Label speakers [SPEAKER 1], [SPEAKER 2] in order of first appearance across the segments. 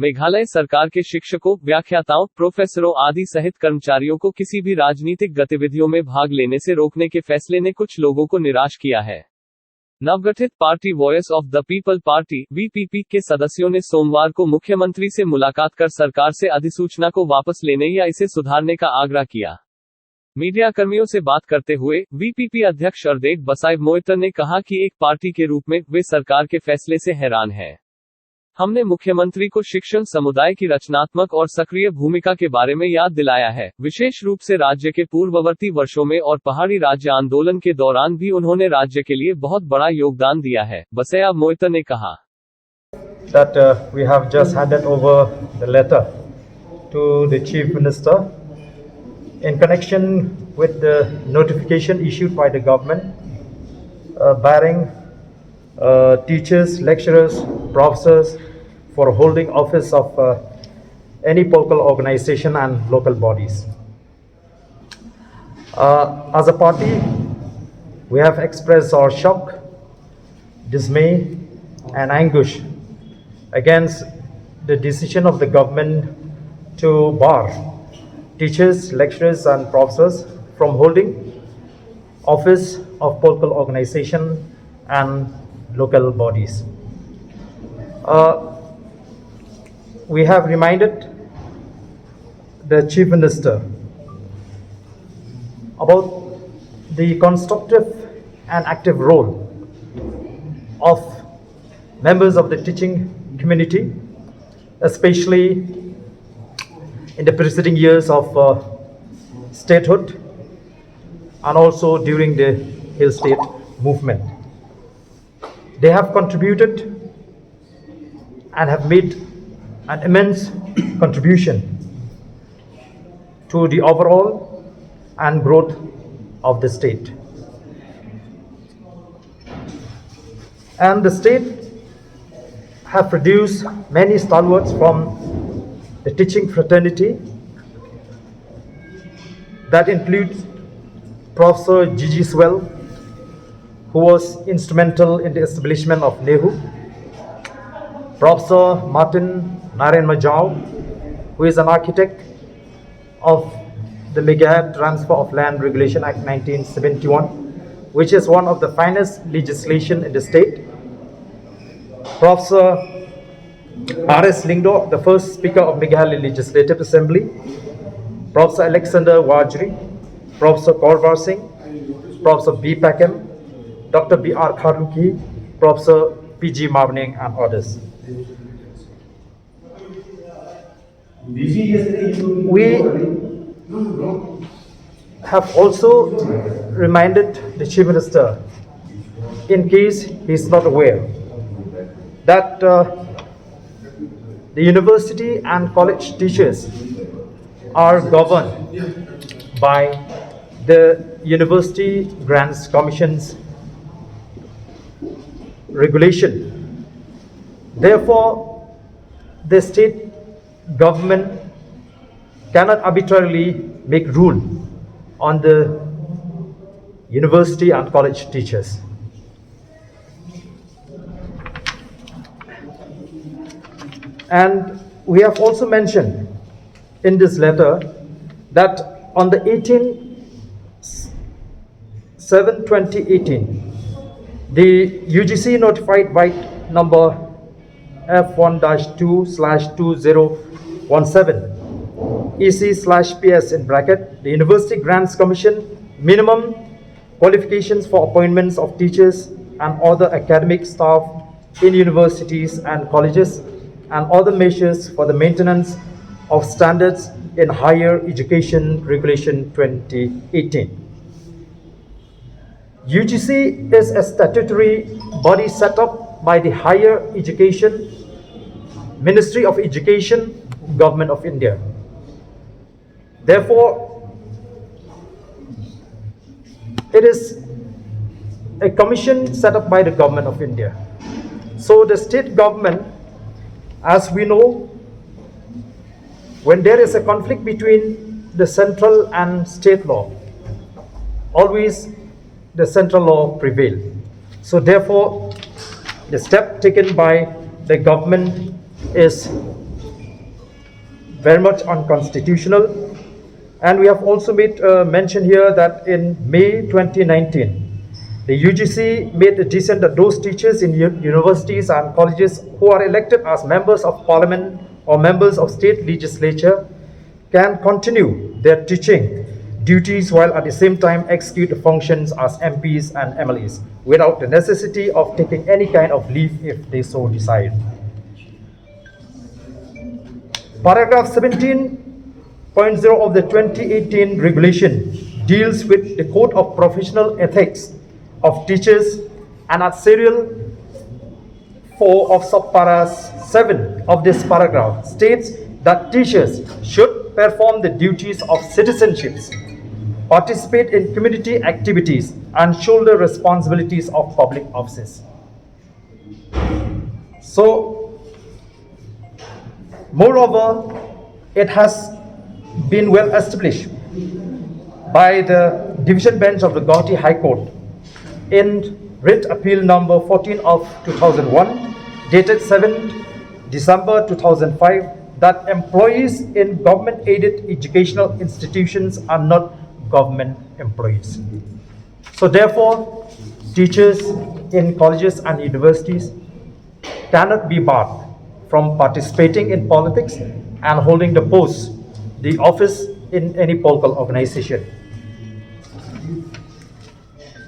[SPEAKER 1] मेघालय सरकार के शिक्षकों, व्याख्याताओं, प्रोफेसरों आदि सहित कर्मचारियों को किसी भी राजनीतिक गतिविधियों में भाग लेने से रोकने के फैसले ने कुछ लोगों को निराश किया है। नवगठित party voice of the people party (VPP) के सदस्यों ने सोमवार को मुख्यमंत्री से मुलाकात कर सरकार से अधिसूचना को वापस लेने या इसे सुधारने का आग्रह किया। मीडिया कर्मियों से बात करते हुए वीपीपी अध्यक्ष अर्देट बसाइव मोइतर ने कहा कि एक पार्टी के रूप में वे सरकार के फैसले से हैरान हैं। हमने मुख्यमंत्री को शिक्षण समुदाय की रचनात्मक और सक्रिय भूमिका के बारे में याद दिलाया है। विशेष रूप से राज्य के पूर्ववर्ती वर्षों में और पहाड़ी राज्य आंदोलन के दौरान भी उन्होंने राज्य के लिए बहुत बड़ा योगदान दिया है, बसाइव मोइतर ने कहा।
[SPEAKER 2] That we have just handed over the letter to the Chief Minister in connection with the notification issued by the government barring teachers, lecturers, professors for holding office of any political organization and local bodies. As a party, we have expressed our shock, dismay, and anguish against the decision of the government to bar teachers, lecturers, and professors from holding office of political organization and local bodies. We have reminded the Chief Minister about the constructive and active role of members of the teaching community, especially in the preceding years of statehood and also during the Hill State movement. They have contributed and have made an immense contribution to the overall and growth of the state. And the state have produced many stalwarts from the teaching fraternity. That includes Professor Gigi Swell, who was instrumental in the establishment of NEHU, Professor Martin Narayan Majau, who is an architect of the Meghalaya Transfer of Land Regulation Act 1971, which is one of the finest legislation in the state. Professor R.S. Lingdo, the first Speaker of Meghalaya Legislative Assembly, Professor Alexander Wajri, Professor Korvar Singh, Professor B. Packham, Dr. B.R. Kharuki, Professor P.G. Mavning, and others. We have also reminded the Chief Minister, in case he is not aware, that the university and college teachers are governed by the University Grants Commission's regulation. Therefore, the state government cannot arbitrarily make rule on the university and college teachers. And we have also mentioned in this letter that on the 18/7/2018, the UGC notified by number F1-2/2017 EC/PS in bracket the University Grants Commission minimum qualifications for appointments of teachers and other academic staff in universities and colleges and other measures for the maintenance of standards in Higher Education Regulation 2018. UGC is a statutory body set up by the Higher Education Ministry of Education, Government of India. Therefore, it is a commission set up by the Government of India. So the state government, as we know, when there is a conflict between the central and state law, always the central law prevail. So therefore, the step taken by the government is very much unconstitutional. And we have also made mention here that in May 2019, the UGC made a decision that those teachers in universities and colleges who are elected as members of parliament or members of state legislature can continue their teaching duties while at the same time execute the functions as MPs and MLAs without the necessity of taking any kind of leave if they so decide. Paragraph 17.0 of the 2018 regulation deals with the Code of Professional Ethics of Teachers, and at serial 4 of subpara 7 of this paragraph states that teachers should perform the duties of citizenships, participate in community activities, and shoulder responsibilities of public offices. So, moreover, it has been well established by the Division Bench of the Guwahati High Court in writ appeal number 14 of 2001, dated 7th December 2005, that employees in government-aided educational institutions are not government employees. So therefore, teachers in colleges and universities cannot be barred from participating in politics and holding the post, the office in any political organization.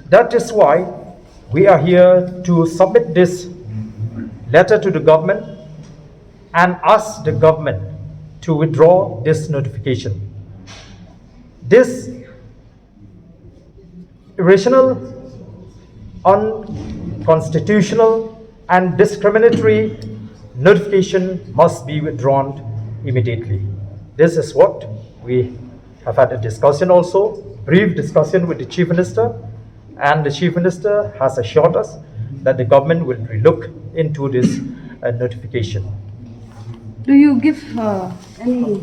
[SPEAKER 2] That is why we are here to submit this letter to the government and ask the government to withdraw this notification. This irrational, unconstitutional, and discriminatory notification must be withdrawn immediately. This is what we have had a discussion also, brief discussion with the Chief Minister, and the Chief Minister has assured us that the government will relook into this notification.
[SPEAKER 3] Do you give any